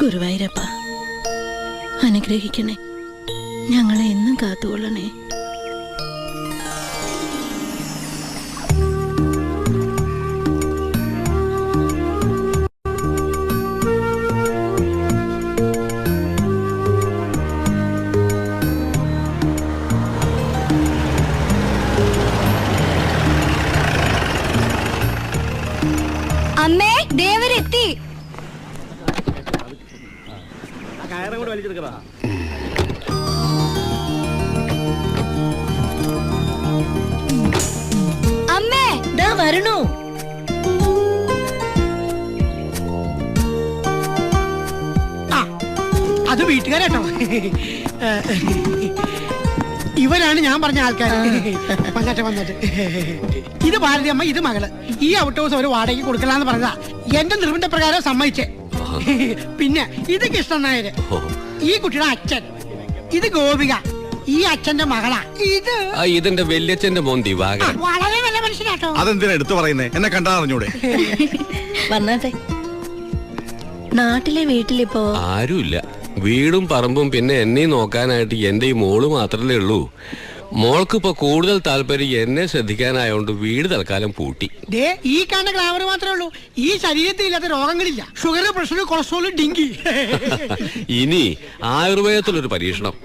ഗുരുവായൂരപ്പ അനുഗ്രഹിക്കണേ, ഞങ്ങളെ എന്നും കാത്തുകൊള്ളണേ. അമ്മേ, ദേവരെത്തി. അമ്മേ, ദാ വരണു. അത് വീട്ടുകാരട്ടോ. ഇവരാണ് ഞാൻ പറഞ്ഞ ആൾക്കാർ. വന്നിട്ട് ഇത് ഭാരതി അമ്മ, ഇത് മകള്. ഈ ഔട്ട് ഹൗസ് ഒരു വാടകയ്ക്ക് കൊടുക്കലാന്ന് പറഞ്ഞതാ. എന്റെ നിർബന്ധപ്രകാരം സമ്മതിച്ചേ. പിന്നെ ഇത് കൃഷ്ണൻ നായര്, ഈ കുട്ടിയുടെ അച്ഛൻ. ഇത് ഗോപിക, ഈ അച്ഛന്റെ മകളാ. ഇതിന്റെ വല്യച്ഛന്റെ മോൻ ദിവാകരൻ. വളരെ നല്ല മനുഷ്യനാട്ടോ. അതെന്തിനാ എടുത്തു പറയുന്നേ? എന്നെ കണ്ടാ അറിഞ്ഞൂടെ? വന്നാട്ടെ. നാട്ടിലെ വീട്ടിലിപ്പോ ആരുമില്ല. വീടും പറമ്പും പിന്നെ എന്നെയും നോക്കാനായിട്ട് എന്റെ ഈ മോള് മാത്രമേ ഉള്ളൂ. മോൾക്കിപ്പോ കൂടുതൽ താല്പര്യം എന്നെ ശ്രദ്ധിക്കാനായോണ്ട് വീട് തൽക്കാലം പൂട്ടി. ഈ കാണുന്ന ഗ്ലാമർ മാത്രമേ ഉള്ളൂ. ഈ ശരീരത്തിൽ ഇല്ലാത്ത രോഗങ്ങളില്ല. ഷുഗർ, പ്രഷർ, കൊളസ്ട്രോൾ, ഡിങ്കി. ഇനി ആയുർവേദത്തിലൊരു പരീക്ഷണം.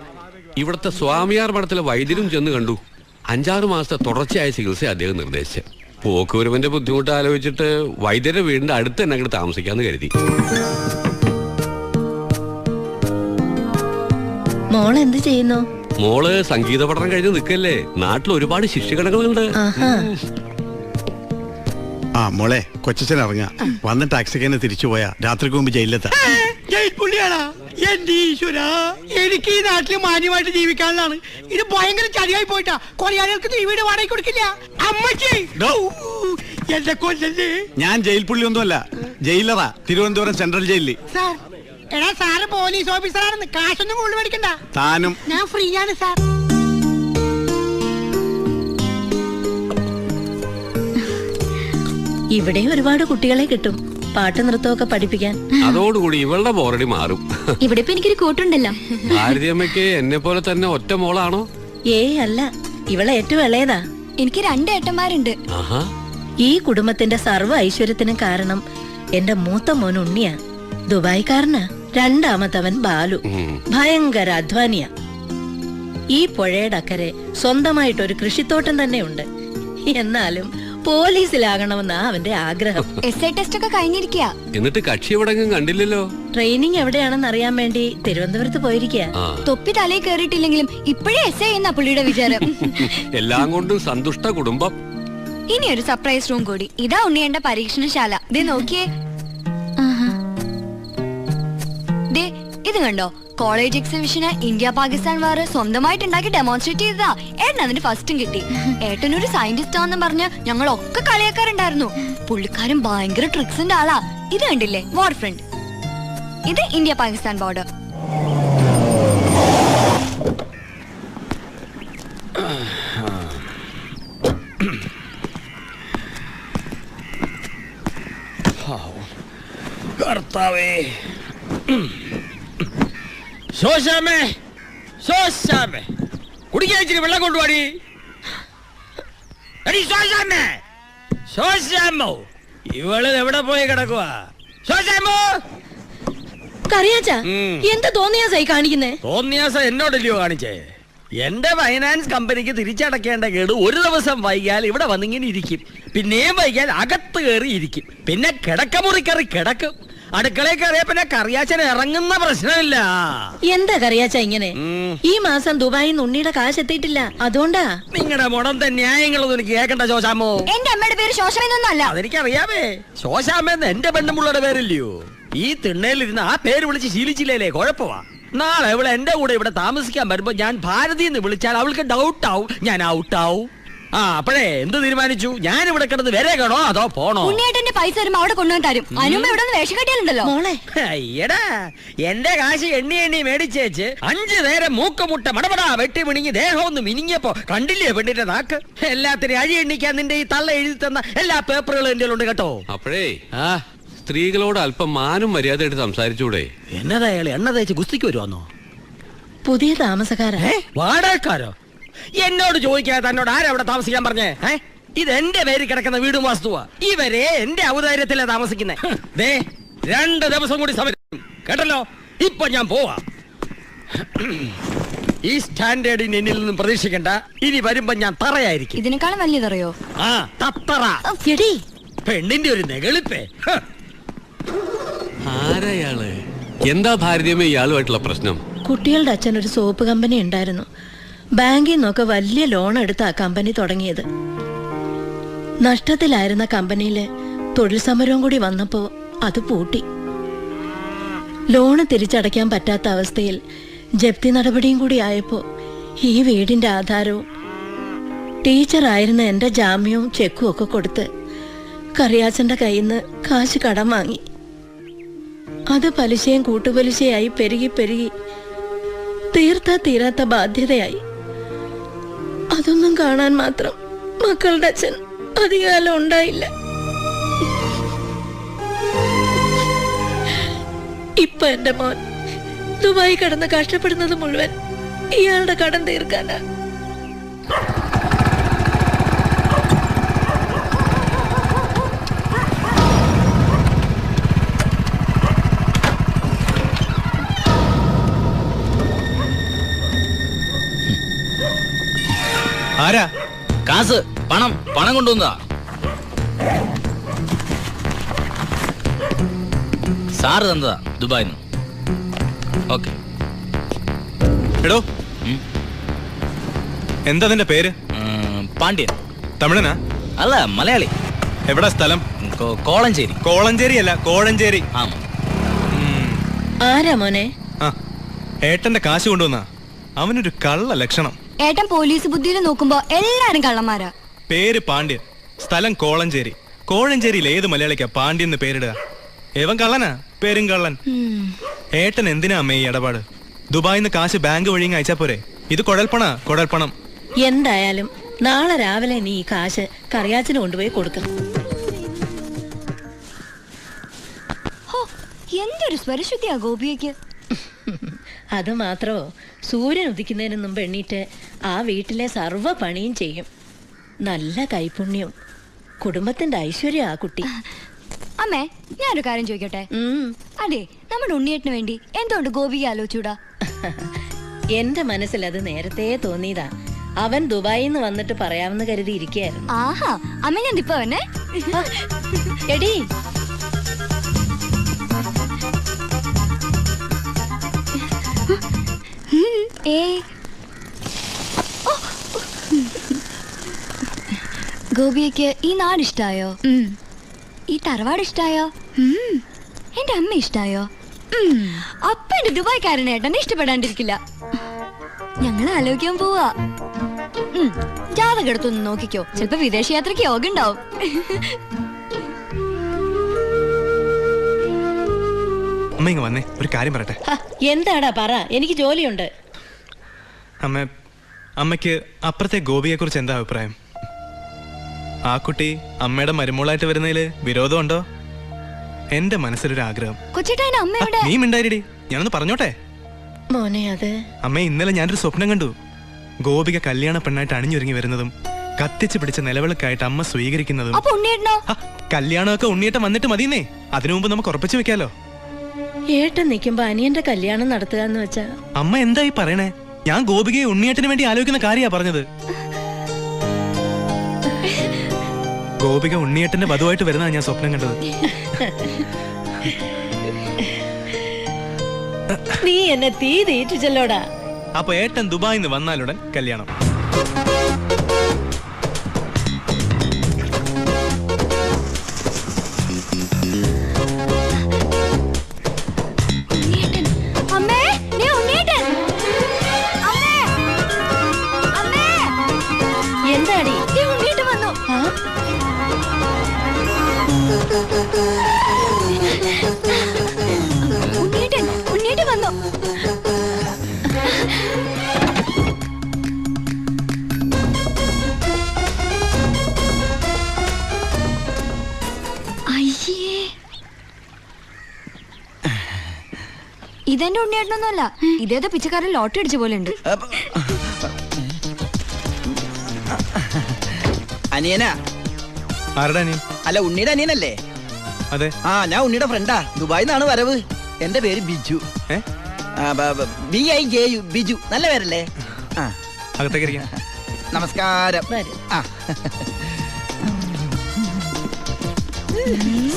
ഇവിടുത്തെ സ്വാമിയാർ മഠത്തിലെ വൈദ്യരും ചെന്ന് കണ്ടു. 5-6 മാസത്തെ തുടർച്ചയായ ചികിത്സ അദ്ദേഹം നിർദ്ദേശിച്ചു. പോക്കുവരവിന്റെ ബുദ്ധിമുട്ട് ആലോചിച്ചിട്ട് വൈദ്യരുടെ വീടിന്റെ അടുത്ത് തന്നെ അങ്ങോട്ട് താമസിക്കാന്ന് കരുതി. മോൾ എന്ത് ചെയ്യുന്നു? മോള് സംഗീത പഠനം കഴിഞ്ഞ് നിൽക്കല്ലേ. നാട്ടിൽ ഒരുപാട് ശിഷ്യഗണങ്ങളുണ്ട്. ആ മോളെ, കൊച്ചച്ഛൻ ഇറങ്ങാ. വന്ന് ടാക്സിക്ക് തന്നെ തിരിച്ചു പോയാ രാത്രിക്ക് മുമ്പ് ജയിലിലെത്താ. ജയിൽ പുള്ളിയാണാ. എന്റെ ഈശ്വര, എനിക്ക് ഈ നാട്ടിൽ മാന്യമായിട്ട് ജീവിക്കാനുള്ളതാണ്. ഇത് ഭയങ്കര ചതിയായി പോയിട്ടാ. കൊറിയാനികൾക്ക് ഈ വീട് വാടകയ്ക്ക് കൊടുക്കില്ല. അമ്മച്ചി, എന്റെ കൊല്ലല്ലേ. ഞാൻ ജയിൽ പുള്ളി ഒന്നുമല്ല, ജയിലറാ. തിരുവനന്തപുരം സെൻട്രൽ ജയിലിൽ. സാർ, എടാ സാറ് പോലീസ് ഓഫീസറാണെന്ന്. കാശൊന്നും കൂടുതൽ മേടിക്കണ്ട. താനും ഞാൻ ഫ്രീ ആണ് സാർ. ഇവിടെ ഒരുപാട് കുട്ടികളെ കിട്ടും പാട്ട് നൃത്തമൊക്കെ പഠിപ്പിക്കാൻ. അതോടുകൂടി ഇവളുടെ ബോറടി മാറും. ഇവിടെ ഇപ്പൊ എനിക്കൊരു കൂട്ടുണ്ടല്ലോ. ഭാരതിയമ്മയ്ക്ക് എന്നെ പോലെ തന്നെ ഒറ്റ മോളാണോ? ഏയ് അല്ല, ഇവളെ ഏറ്റവും ഇളയതാ. എനിക്ക് 2 ഏട്ടന്മാരുണ്ട്. ഈ കുടുംബത്തിന്റെ സർവ്വ ഐശ്വര്യത്തിനും കാരണം എന്റെ മൂത്ത മോൻ ഉണ്ണിയാ. ദുബായിക്കാരനാ. രണ്ടാമത്തവൻ ബാലു, ഭയങ്കര അധ്വാനിയാ. ഈ പുഴയുടെ അക്കരെ സ്വന്തമായിട്ടൊരു കൃഷിത്തോട്ടം തന്നെ ഉണ്ട്. എന്നാലും പോലീസിലാകണമെന്നാ അവന്റെ ആഗ്രഹം. എസ്ഐ ടെസ്റ്റ് ഒക്കെ കഴിഞ്ഞിരിക്കുക. എന്നിട്ട് കക്ഷി എവിടെങ്കിലും കണ്ടില്ലല്ലോ. ട്രെയിനിങ് എവിടെയാണെന്ന് അറിയാൻ വേണ്ടി തിരുവനന്തപുരത്ത് പോയിരിക്കുക. തൊപ്പി തലയിൽ കേറിയിട്ടില്ലെങ്കിലും ഇപ്പോഴേ എസ്ഐ എന്ന പുള്ളിയുടെ വിചാരം. എല്ലാം കൊണ്ടും സന്തുഷ്ട കുടുംബം. ഇനി ഒരു സർപ്രൈസ് റൂം കൂടി. ഇതാ ഉണ്ണിയേണ്ട പരീക്ഷണശാല. ദേ നോക്കിയേ. ദേ ഇത് കണ്ടോ? കോളേജ് എക്സിബിഷന് ഇന്ത്യ പാകിസ്ഥാൻ വാർ സ്വന്തമായിട്ട് ഉണ്ടാക്കി ഡെമോൺസ്ട്രേറ്റ് ചെയ്തതാ. ഏട്ടൻ അതിന് ഫസ്റ്റും കിട്ടി. ഏട്ടനൊരു സയന്റിസ്റ്റ് ആണെന്ന് പറഞ്ഞ് ഞങ്ങളൊക്കെ കളിയാക്കാറുണ്ടായിരുന്നു. പുള്ളിക്കാരൻ ഭയങ്കര ട്രിക്സിന്റെ ആളാ. ഇത് കണ്ടില്ലേ, വാർ ഫ്രണ്ട്. ഇത് ഇന്ത്യ പാകിസ്ഥാൻ ബോർഡർ. കർത്താവേ, കുടിക്കാൻ ഇച്ചിരി വെള്ളം കൊണ്ടുപാടി. ഇവള് എവിടെ പോയി കിടക്കുവാ? എന്താ തോന്നിയാസായി കാണിക്കുന്നേ? തോന്നിയാസ എന്നോടല്ലയോ കാണിച്ചേ? എന്റെ ഫൈനാൻസ് കമ്പനിക്ക് തിരിച്ചടക്കേണ്ട കേട് ഒരു ദിവസം വൈകിയാൽ ഇവിടെ വന്നിങ്ങനെ ഇരിക്കും. പിന്നെയും വൈകിയാൽ അകത്ത് കയറി ഇരിക്കും. പിന്നെ കിടക്കമുറി കയറി കിടക്കും. അടുക്കളയിൽ കയറിയ പിന്നെ കറിയാച്ചൻ ഇറങ്ങുന്ന പ്രശ്നമില്ല. എന്താ കറിയാച്ച ഇങ്ങനെ? ഈ മാസം ദുബായിൽ ഉണ്ണിയുടെ കാശ് എത്തിയിട്ടില്ല, അതുകൊണ്ടാ. നിങ്ങളുടെ മുടന്ത ന്യായങ്ങളൊന്നും എനിക്ക് കേൾക്കണ്ട ശോശാമോ. എന്റെ അമ്മയുടെ പേര് ശോശമെന്നല്ല. അതെനിക്കറിയാമേ. ശോശാമെന്ന് എന്റെ പെണ്ണുമുള്ളയുടെ പേരില്ലയോ? ഈ തിണ്ണയിലിരുന്ന് ആ പേര് വിളിച്ച് ശീലിച്ചില്ലേ, കുഴപ്പമാ. നാളെ അവൾ എന്റെ കൂടെ ഇവിടെ താമസിക്കാൻ വരുമ്പോ ഞാൻ ഭാരതി എന്ന് വിളിച്ചാൽ അവൾക്ക് ഡൗട്ട് ആവും, ഞാൻ ഔട്ടാവും. അപ്പഴേ എന്ത് തീരുമാനിച്ചു? ഞാൻ ഇവിടെ കിടന്ന് വരേക്കണോ അതോ പോണോ? ഉണ്ണിയേട്ടന്റെ പൈസ വരുമ്പോ അവിടെ കൊണ്ടുവന്ന് തരും. അതിനുമ്പോ ഇവിടെ വേഷം കെട്ടിയാലുണ്ടല്ലോ. അയ്യടാ, എന്റെ കാശ് എണ്ണി എണ്ണി മേടിച്ചേച്ച് 5 നേരം മൂക്കമുട്ട മടപടാ വെട്ടി മിണിങ്ങി ദേഹം ഒന്ന് മിനിങ്ങിയപ്പോ കണ്ടില്ലേ പെണ്ണിന്റെ നാക്ക്? എല്ലാത്തിനും അഴി എണ്ണിക്കാൻ നിന്റെ ഈ തള്ള എഴുതി തന്ന എല്ലാ പേപ്പറുകളും എന്റെ ഉണ്ട് കേട്ടോ. അപ്പഴേ സ്ത്രീകളോട് അല്പം മാനും മര്യാദയായിട്ട് സംസാരിച്ചൂടെ? എന്നതാ അയാൾ എണ്ണ തേച്ച് ഗുസ്തിക്ക് വരുവാന്നോ? പുതിയ താമസക്കാരാ. വാടകക്കാരോ? എന്നോട് ചോദിക്കാതെ തന്നോട് ആരാ അവിടെ താമസിക്കാൻ പറഞ്ഞേ? ഇത് എന്റെ പേര് കിടക്കുന്ന വീടും വാസ്തുവാ. ഇവരെ എന്റെ ഔദാര്യത്തിലാ താമസിക്കുന്നേ. ദേ 2 ദിവസം കൂടി സമയം കേട്ടല്ലോ. ഇപ്പൊ ഞാൻ പോവാ. ഈ സ്റ്റാൻഡേർഡിന് എന്നിൽ നിന്നും പ്രതീക്ഷിക്കണ്ട. ഇനി വരുമ്പോ ഞാൻ തറയായിരിക്കും. ഇതിനേക്കാളും വലിയതറിയോ? ആ തത്തറ. എടീ, പെണ്ണിന്റെ ഒരു നെകളിപ്പേ. ആരയാള്? എന്താ ഭാരതീയമേ ഇയാളുമായിട്ടുള്ള പ്രശ്നം? കുട്ടികളുടെ അച്ഛൻ ഒരു സോപ്പ് കമ്പനി ഉണ്ടായിരുന്നു. ബാങ്കിൽ നിന്നൊക്കെ വലിയ ലോൺ എടുത്ത ആ കമ്പനി തുടങ്ങിയത്. നഷ്ടത്തിലായിരുന്ന കമ്പനിയില് തൊഴിൽ സമരവും കൂടി വന്നപ്പോ അത് പൂട്ടി. ലോണ് തിരിച്ചടയ്ക്കാൻ പറ്റാത്ത അവസ്ഥയിൽ ജപ്തി നടപടിയും കൂടി ആയപ്പോ ഈ വീടിന്റെ ആധാരവും ടീച്ചറായിരുന്ന എന്റെ ജാമ്യവും ചെക്കും ഒക്കെ കൊടുത്ത് കറിയാച്ചന്റെ കയ്യിൽ നിന്ന് കാശ് കടം വാങ്ങി. അത് പലിശയും കൂട്ടുപലിശയായി പെരുകി പെരുകി തീരാത്ത ബാധ്യതയായി. അതൊന്നും കാണാൻ മാത്രം മക്കളുടെ അച്ഛൻ അധികകാലം ഉണ്ടായില്ല. ഇപ്പൊ എന്റെ മോൻ ദുബായി കടന്ന് കഷ്ടപ്പെടുന്നത് മുഴുവൻ ഇയാളുടെ കടം തീർക്കാനാ. ആരാ? കാസ്, പണം കൊണ്ടുവന്നതാ. സാറ് തന്നതാ ദുബായിന്ന്. ഓക്കെ. എടോ, എന്താ നിന്റെ പേര്? പാണ്ഡ്യൻ. തമിഴനാ? അല്ല, മലയാളി. എവിടാ സ്ഥലം? കോളഞ്ചേരി. കോളഞ്ചേരി അല്ല, കോഴഞ്ചേരി. ആമാ. ആരാ മോനെ? ആ, ഏട്ടന്റെ കാശ് കൊണ്ടുവന്നാ. അവനൊരു കള്ള ലക്ഷണം. ഏട്ടൻ പോലീസ് ബുദ്ധിയിൽ നോക്കുമ്പോ എല്ലാരും കള്ളന്മാരാ. പേര് പാണ്ഡ്യൻ, സ്ഥലം കോളഞ്ചേരി. കോഴഞ്ചേരിയിൽ ഏത് മലയാളിക്കാ പാണ്ഡ്യൻ എന്ന് പേരിടുക? ഏവൻ കള്ളനാ, പേരും കള്ളൻ. ഏട്ടൻ എന്തിനാ അമ്മേ ഈ ഇടപാട്? ദുബായിന്ന് കാശ് ബാങ്ക് വഴി അയച്ചാ പോരെ? ഇത് കുഴൽപ്പണം. എന്തായാലും നാളെ രാവിലെ നീ ഈ കാശ് കറിയാച്ചന് കൊണ്ടുപോയി കൊടുക്കണം. എന്തൊരു സ്വരശുദ്ധിയാ ഗോപിയക്ക്. അത് മാത്രമോ, സൂര്യൻ ഉദിക്കുന്നതിന് മുമ്പ് എണ്ണീറ്റ് ആ വീട്ടിലെ സർവ്വ പണിയും ചെയ്യും. നല്ല കൈപുണ്യം, കുടുംബത്തിന്റെ ഐശ്വര്യം ആ കുട്ടി. അമ്മേ, ഞാനൊരു കാര്യം ചോദിക്കട്ടെ? അതെ, നമ്മുടെ ഉണ്ണിയേട്ടന് വേണ്ടി എന്തുകൊണ്ട് ഗോപിക ആലോചിച്ചൂടാ? എന്റെ മനസ്സിൽ അത് നേരത്തെ തോന്നിയതാ. അവൻ ദുബായിൽ നിന്ന് വന്നിട്ട് പറയാമെന്ന് കരുതി ഇരിക്കുകയായിരുന്നു. ആഹാ, അമ്മ ഞാൻ ഇപ്പൊ വന്നെ. എടി, ഗോപിയക്ക് ഈ നാട് ഇഷ്ടായോ? ഈ തറവാട് ഇഷ്ടായോ? എന്റെ അമ്മ ഇഷ്ടായോ? അപ്പ എന്റെ ദുബായ്ക്കാരനേട്ടനെ ഇഷ്ടപ്പെടാണ്ടിരിക്കില്ല. ഞങ്ങൾ ആലോചിക്കാൻ പോവാ. ജാതകം എടുത്തൊന്ന് നോക്കിക്കോ, ചിലപ്പോ വിദേശ യാത്രക്ക് യോഗ ഉണ്ടാവും. അമ്മ ഇങ്ങ് വന്നേ, ഒരു കാര്യം പറയട്ടെ. എന്താടാ പറ, എനിക്ക് ജോലിയുണ്ട്. അമ്മയ്ക്ക് അപ്പുറത്തെ ഗോപിയെ കുറിച്ച് എന്താ അഭിപ്രായം? ആ കുട്ടി അമ്മയുടെ മരുമോളായിട്ട് വരുന്നതില് വിരോധമുണ്ടോ? എന്റെ മനസ്സിലൊരു ആഗ്രഹം. നീ മിണ്ടായിരടി, ഞാനൊന്ന് പറഞ്ഞോട്ടെ. മോനെ, അത് അമ്മ, ഇന്നലെ ഞാനൊരു സ്വപ്നം കണ്ടു. ഗോപിക കല്യാണ പെണ്ണായിട്ട് അണിഞ്ഞൊരുങ്ങി വരുന്നതും കത്തിച്ച് പിടിച്ച നിലവിളക്കായിട്ട് അമ്മ സ്വീകരിക്കുന്നതും. കല്യാണമൊക്കെ ഉണ്ണിയേട്ടൻ വന്നിട്ട് മതിയെന്നേ. അതിനു മുമ്പ് നമുക്ക് ഉറപ്പിച്ചു വെക്കാലോ. ഏട്ടൻ നിൽക്കുമ്പോ അനിയന്റെ കല്യാണം നടത്തുക എന്ന് വെച്ചാ? അമ്മ എന്തായി പറയണേ? ഞാൻ ഗോപികയെ ഉണ്ണിയേട്ടന് വേണ്ടി ആലോചിക്കുന്ന കാര്യാ പറഞ്ഞത്. ഗോപിക ഉണ്ണിയേട്ടന്റെ വധുവായിട്ട് വരുന്നതാണ് ഞാൻ സ്വപ്നം കണ്ടത്. നീ എന്നെ തീറ്റിച്ചല്ലോടാ. അപ്പൊ ഏട്ടൻ ദുബായിൽ നിന്ന് വന്നാലുടൻ കല്യാണം. എന്താടി? ഉണ്ണിയേട്ടൻ വന്നു. അയ്യേ, ഇതെന്റെ ഉണ്ണിയേട്ടനൊന്നുമല്ല, ഇതേതോ പിച്ചക്കാരൻ ലോട്ടറി അടിച്ച പോലെ ഉണ്ട്. അനിയനാ? ആരുടെ അനിയൻ? അല്ല, ഉണ്ണിയുടെ അനിയനല്ലേ? അതെ. ആ, ഞാൻ ഉണ്ണിയുടെ ഫ്രണ്ടാ. ദുബായിൽ നിന്നാണ് വരവ്. എന്റെ പേര് ബിജു. BIJU, ബിജു. നല്ല പേരല്ലേ? ആ, അകത്തേക്ക് ഇരിക്കാം. നമസ്കാരം. വരൂ. ആ,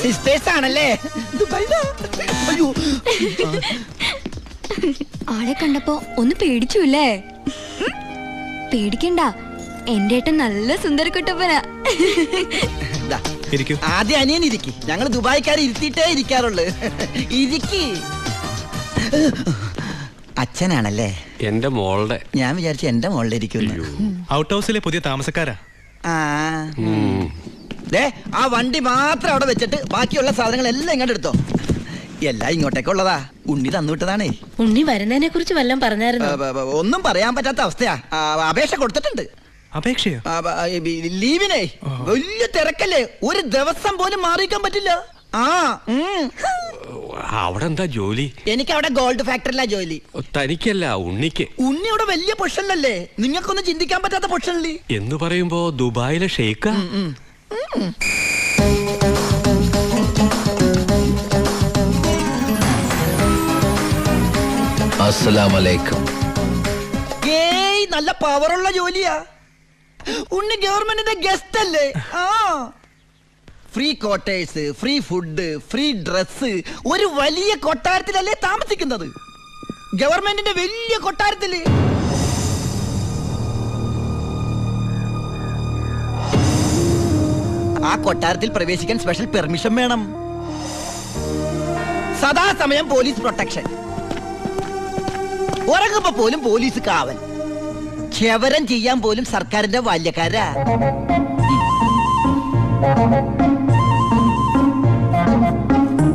സിസ്റ്റേഴ്സ് ആണല്ലേ? ദുബായിലാ? അയ്യോ, ആളെ കണ്ടപ്പോ ഒന്ന് പേടിച്ചുല്ലേ? പേടിക്കണ്ട, എന്റെ ഏട്ടൻ നല്ല സുന്ദരക്കുട്ടപ്പനാ. ദാ, ഇരിക്കൂ. ആദ്യം അനിയൻ ഇരിക്കി. ഞങ്ങൾ ദുബായിക്കാർ ഇരുത്തിയിട്ടേ ഇരിക്കാറുള്ളു. ഇരിക്കി. അച്ഛനാണല്ലേ? എന്റെ മോളുടെ. ഞാൻ വിചാരിച്ചു എന്റെ മോളിൽ ഇരിക്കുന്നു. ഔട്ട് ഹൗസിലെ പുതിയ താമസക്കാരാ. ആ, ദേ, ആ വണ്ടി മാത്രം അവിടെ വെച്ചിട്ട് ബാക്കിയുള്ള സാധനങ്ങളെല്ലാം ഇങ്ങോട്ട് എടുത്തോ. എല്ലാം ഇങ്ങോട്ടേക്കുള്ളതാ. ഉണ്ണി തന്നുവിട്ടതാണേ. ഉണ്ണി വരുന്നതിനെ കുറിച്ച് വല്ലതും പറഞ്ഞായിരുന്നു? ഒന്നും പറയാൻ പറ്റാത്ത അവസ്ഥയാ. അപേക്ഷ കൊടുത്തിട്ടുണ്ട്. അപേക്ഷയോ? ലീവിനെ. വലിയ തിരക്കല്ലേ, ഒരു ദിവസം പോലും മാറിയിക്കാൻ പറ്റില്ല. ആ, അവിടെ എന്താ ജോലി? എനിക്ക് അവിടെ ഗോൾഡ് ഫാക്ടറിയിലാ ജോലി. തനിക്കല്ല, ഉണ്ണിക്ക്. ഉണ്ണി അവിടെ വലിയ പൊഷനിലല്ലേ? നിങ്ങൾക്കൊന്നും ചിന്തിക്കാൻ പറ്റാത്ത പൊഷനില്ലേ എന്ന് പറയുമ്പോ ദുബായിലെ ഷെയ്ക്കാ? അസ്സലാമലൈക്കും. ഏയ്, നല്ല പവറുള്ള ജോലിയാ. ഉണ്ണി ഗവൺമെന്റിന്റെ ഗസ്റ്റ് അല്ലേ? ആ, free quarters, free food, free dress. ഒരു വലിയ കൊട്ടാരത്തിലല്ലേ താമസിക്കുന്നത്? ഗവൺമെന്റിന്റെ വലിയ കൊട്ടാരത്തില്. ആ കൊട്ടാരത്തിൽ പ്രവേശിക്കാൻ സ്പെഷ്യൽ പെർമിഷൻ വേണം. സദാസമയം പോലീസ് പ്രൊട്ടക്ഷൻ. ഉറങ്ങുമ്പോ പോലും പോലീസ് കാവൽ. ക്ഷവരം ചെയ്യാൻ പോലും സർക്കാരിന്റെ ബാല്യക്കാരാ.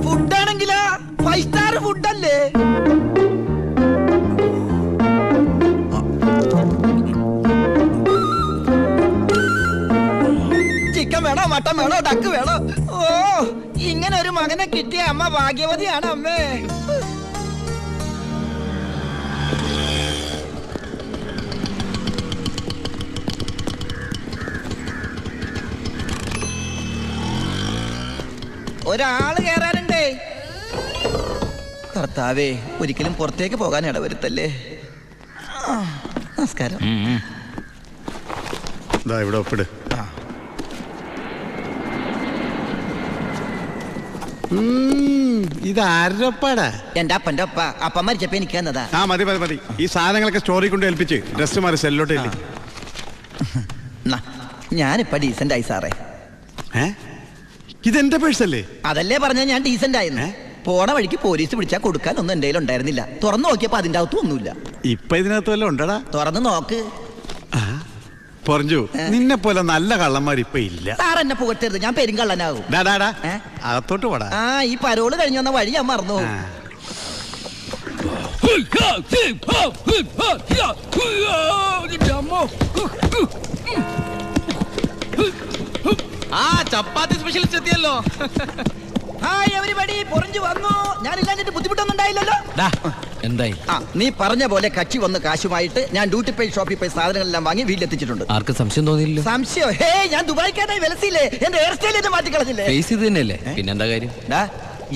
ഫുഡാണെങ്കിലാ 5 സ്റ്റാർ ഫുഡല്ലേ? ചിക്കൻ വേണോ, മട്ടൻ വേണോ, ഡക്ക് വേണോ? ഓ, ഇങ്ങനെ ഒരു മകനെ കിട്ടിയ അമ്മ ഭാഗ്യവതിയാണ് അമ്മേ. ഒരാള് കേറാനുണ്ടേ. കർത്താവേ, ഒരിക്കലും പുറത്തേക്ക് പോകാൻ ഇടവരുത്തല്ലേ. നമസ്കാരം. ഇവിടെ ഒപ്പിട്. ഇത് ആരുടെ ഒപ്പാടാ? എന്റെ അപ്പന്റെ ഒപ്പ. അപ്പം മരിച്ചപ്പോ എനിക്ക് തന്നതാ. ആ, മതി മതി മതി. ഈ സാധനങ്ങളൊക്കെ സ്റ്റോറി കൊണ്ട് ഏൽപ്പിച്ച് ഡ്രസ് മാറി സെല്ലോട്ട് ഇല്ലേ. ഞാനിപ്പ ഡീസന്റ് ആയി സാറേ. ഇതെന്റെ പേഴ്സല്ലേ? അതല്ലേ പറഞ്ഞ ഞാൻ ഡീസന്റ് ആയിരുന്നു. പോണ വഴിക്ക് പോലീസ് പിടിച്ചാൽ കൊടുക്കാൻ ഒന്നും എന്റെ ഉണ്ടായിരുന്നില്ല. തുറന്നു നോക്കിയപ്പോ അതിന്റെ അകത്തും ഒന്നുമില്ല. ഇപ്പൊ ഇതിനകത്ത് വല്ലതും ഉണ്ടടാ? തുറന്നു നോക്ക്. പറഞ്ഞു, നിന്നെ പോലെ നല്ല കള്ളന്മാർ ഇപ്പൊ ഇല്ല. സാർ എന്നെ പുകട്ടരുത്, ഞാൻ പെരുങ്കള്ളനാകും. അകത്തോട്ട് പോടാ. ആ, ഈ പരോള് കഴിഞ്ഞു വന്ന വഴി ഞാൻ മറന്നു. ആ, ചപ്പാത്തി സ്പെഷ്യലിസ്റ്റ് എത്തിയല്ലോ. ഹായ് എവരിബഡി, പൊറിഞ്ഞു വന്നു. ഞാനില്ലാഞ്ഞിട്ട് ബുദ്ധിമുട്ടൊന്നും ഉണ്ടായില്ലല്ലോ. എന്തായി? ആ, നീ പറഞ്ഞ പോലെ കക്ഷി വന്ന് കാശുമായിട്ട് ഞാൻ ഡ്യൂട്ടി പെയ്ഡ് ഷോപ്പിൽ പോയി സാധനങ്ങളെല്ലാം വാങ്ങി വീട്ടിലെത്തിച്ചിട്ടുണ്ട്. ആർക്കും സംശയം തോന്നിയില്ലോ? സംശയം? ഹേ, ഞാൻ ദുബായിക്കാരായി വിലസില്ലേ? എന്റെ ഹെയർ സ്റ്റൈൽ എന്നെ മാറ്റിക്കളഞ്ഞില്ലേ? ഫേസ് ഇത് തന്നെയല്ലേ, പിന്നെന്താ കാര്യം?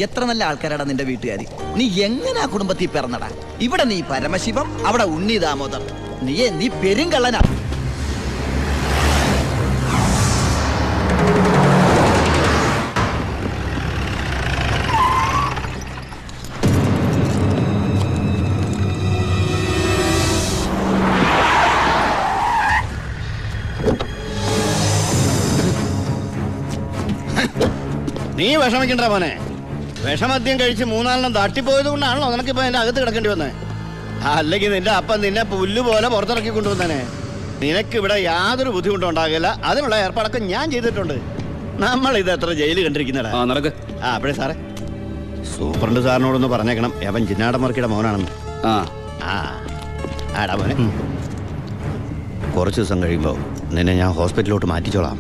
എത്ര നല്ല ആൾക്കാരാടാ നിന്റെ വീട്ടുകാരി. നീ എങ്ങനെ ആ കുടുംബത്തിൽ പിറന്നടാ? ഇവിടെ നീ പരമശിവം, അവിടെ ഉണ്ണി ദാമോദർ. നീ പെരുങ്കള്ളനാ. നീ വിഷമിക്കണ്ട മോനെ. വിഷമദ്യം കഴിച്ച് 3-4 തട്ടിപ്പോയത് കൊണ്ടാണല്ലോ നിനക്കിപ്പോ എന്റെ അകത്ത് കിടക്കേണ്ടി വന്നേ. അല്ലെങ്കിൽ നിന്റെ അപ്പൻ നിന്നെ പുല്ല് പോലെ പുറത്തിറക്കി കൊണ്ടുവന്നേ. നിനക്ക് ഇവിടെ യാതൊരു ബുദ്ധിമുട്ടും ഉണ്ടാകില്ല. അതിനുള്ള ഏർപ്പാടൊക്കെ ഞാൻ ചെയ്തിട്ടുണ്ട്. നമ്മൾ ഇത് എത്ര ജയില് കണ്ടിരിക്കുന്നടാ. നടക്ക്. അപ്പഴേ സാറേ, സൂപ്രണ്ട് സാറിനോടൊന്ന് പറഞ്ഞേക്കണം, അവൻ ചിന്നാടമർക്കിയുടെ മോനാണെന്ന്. ആടാ മോനെ, കുറച്ച് ദിവസം കഴിയുമ്പോ നിന്നെ ഞാൻ ഹോസ്പിറ്റലിലോട്ട് മാറ്റിച്ചോളാം.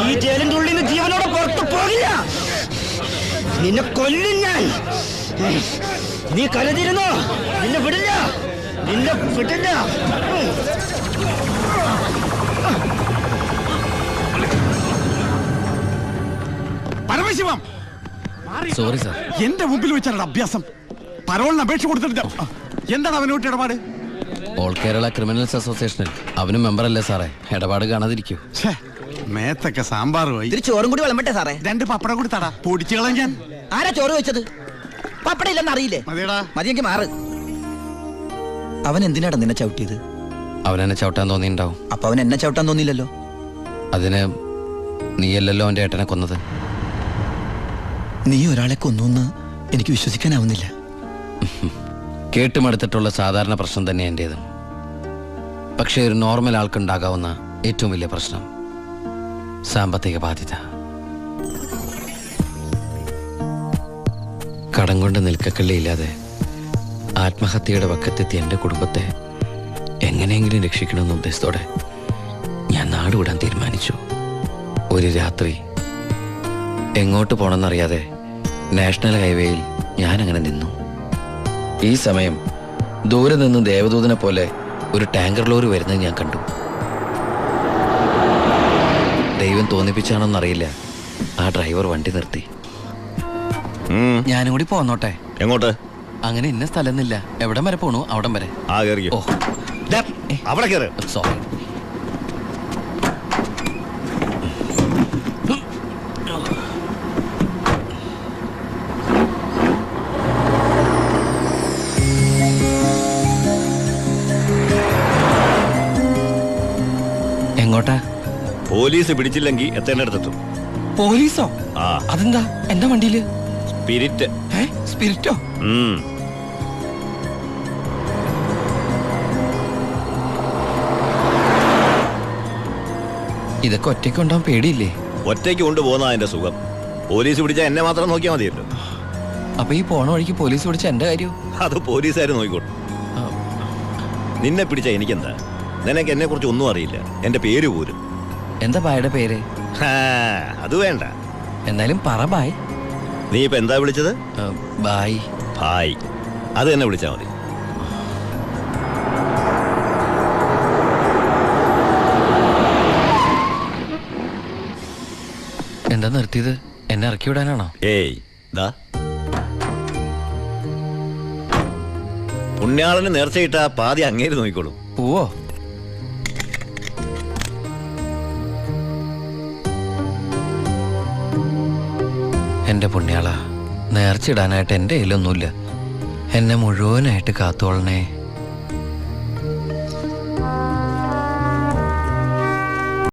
ഈ ജയിലിന്റെ ഉള്ളിൽ നിന്ന് ജീവനോടെ പുറത്തു പോകില്ല. നിന്നെ കൊല്ലും ഞാൻ. നീ കരുതിരുന്നോ? നിന്നെ വിടില്ല, നിന്നെ വിടില്ല. Paramasivam, sorry sir. എന്റെ മുമ്പിൽ വെച്ചാണ് അഭ്യാസം. പരോളിന് അപേക്ഷ കൊടുത്തിട്ട് എന്താണ് അവനോട്ട് ഇടപാട്? ഓൾ കേരള ക്രിമിനൽസ് അസോസിയേഷനിൽ അവനും മെമ്പറല്ലേ സാറേ? ഇടപാട് കാണാതിരിക്കൂ. മേത്തൊക്കെ സാമ്പാർ പോയി. ഇതിൽ ചോറും കൂടി വിളമ്പട്ടെ സാറേ? 2 പപ്പടം കൂടി തടാ, പൊടിച്ചു കളഞ്ഞ. ആരാ ചോറ് വെച്ചത്? പപ്പടം ഇല്ലെന്ന് അറിയില്ലേ? മതിയടാ. മതിയെങ്കിൽ മാറ്. അവൻ എന്തിനാടാ നിന്നെ ചവിട്ടിയത്? അവനെന്നെ ചവിട്ടാൻ തോന്നിയിട്ടുണ്ടാവും. അപ്പൊ അവൻ എന്നെ ചവിട്ടാൻ തോന്നിയില്ലല്ലോ. അതിന് നീയല്ലല്ലോ അവന്റെ ഏട്ടനെ കൊന്നത്. നീ ഒരാളെ കൊന്നു എനിക്ക് വിശ്വസിക്കാനാവുന്നില്ല. കേട്ടുമടുത്തിട്ടുള്ള സാധാരണ പ്രശ്നം തന്നെ എന്റേതും. പക്ഷേ ഒരു നോർമൽ ആൾക്കുണ്ടാകാവുന്ന ഏറ്റവും വലിയ പ്രശ്നം സാമ്പത്തിക ബാധ്യത. കടം കൊണ്ട് നിൽക്കക്കള്ളിയില്ലാതെ ആത്മഹത്യയുടെ വക്കത്തെത്തി എൻ്റെ കുടുംബത്തെ എങ്ങനെയെങ്കിലും രക്ഷിക്കണമെന്ന ഉദ്ദേശത്തോടെ ഞാൻ നാടുവിടാൻ തീരുമാനിച്ചു. ഒരു രാത്രി എങ്ങോട്ട് പോകണമെന്നറിയാതെ നാഷണൽ ഹൈവേയിൽ ഞാനങ്ങനെ നിന്നു. ഈ സമയം ദൂരെ നിന്ന് ദേവദൂതനെ പോലെ ഒരു ടാങ്കർ ലോറി വരുന്നത് ഞാൻ കണ്ടു. ദൈവം തോന്നിപ്പിച്ചാണോന്നറിയില്ല, ആ ഡ്രൈവർ വണ്ടി നിർത്തി. ഞാനും കൂടി പോന്നോട്ടെ? എങ്ങോട്ട്? അങ്ങനെ ഇന്ന സ്ഥലമൊന്നുമില്ല, എവിടം വരെ പോണു അവിടം വരെ. ഓ, അവിടെ കയറ്. സോറി. എങ്ങോട്ടാ? പോലീസ് പിടിച്ചില്ലെങ്കിൽ എത്തേണ്ടടുത്തെത്തും. പോലീസോ? ആ, അതെന്താ എന്റെ വണ്ടിയില്? സ്പിരിറ്റ്. സ്പിരിറ്റോ? ഇതൊക്കെ ഒറ്റയ്ക്ക് ഉണ്ടാവാൻ പേടിയില്ലേ? ഒറ്റയ്ക്ക് കൊണ്ടുപോകുന്ന അതിന്റെ സുഖം. പോലീസ് പിടിച്ചാൽ എന്നെ മാത്രം നോക്കിയാൽ മതിയല്ലോ. അപ്പൊ ഈ പോണ വഴിക്ക് പോലീസ് പിടിച്ച എന്റെ കാര്യം? അത് പോലീസുകാർ നോക്കിക്കോട്ടെ. നിന്നെ പിടിച്ച എനിക്കെന്താ? നിനക്ക് എന്നെ കുറിച്ച് ഒന്നും അറിയില്ല, എന്റെ പേര് പോലും. എന്താ ബായുടെ പേര്? അത് വേണ്ട. എന്നാലും പറ ബായ്. നീ ഇപ്പൊ എന്താ വിളിച്ചത്? ബായ്. ഭായ്, അത് തന്നെ വിളിച്ചാ മതി. എന്താ നിർത്തിയത്? എന്നെ ഇറക്കി വിടാനാണോ? ഏയ്, ദാ പുണ്യാളന് നേർച്ചയിട്ട പാതി അങ്ങേര് നോക്കിക്കോളൂ. പോവോ? എന്റെ പുണ്യാള, നേർച്ചയിടാനായിട്ട് എന്റെ കയ്യിലൊന്നുമില്ല. എന്നെ മുഴുവനായിട്ട് കാത്തോളണേ.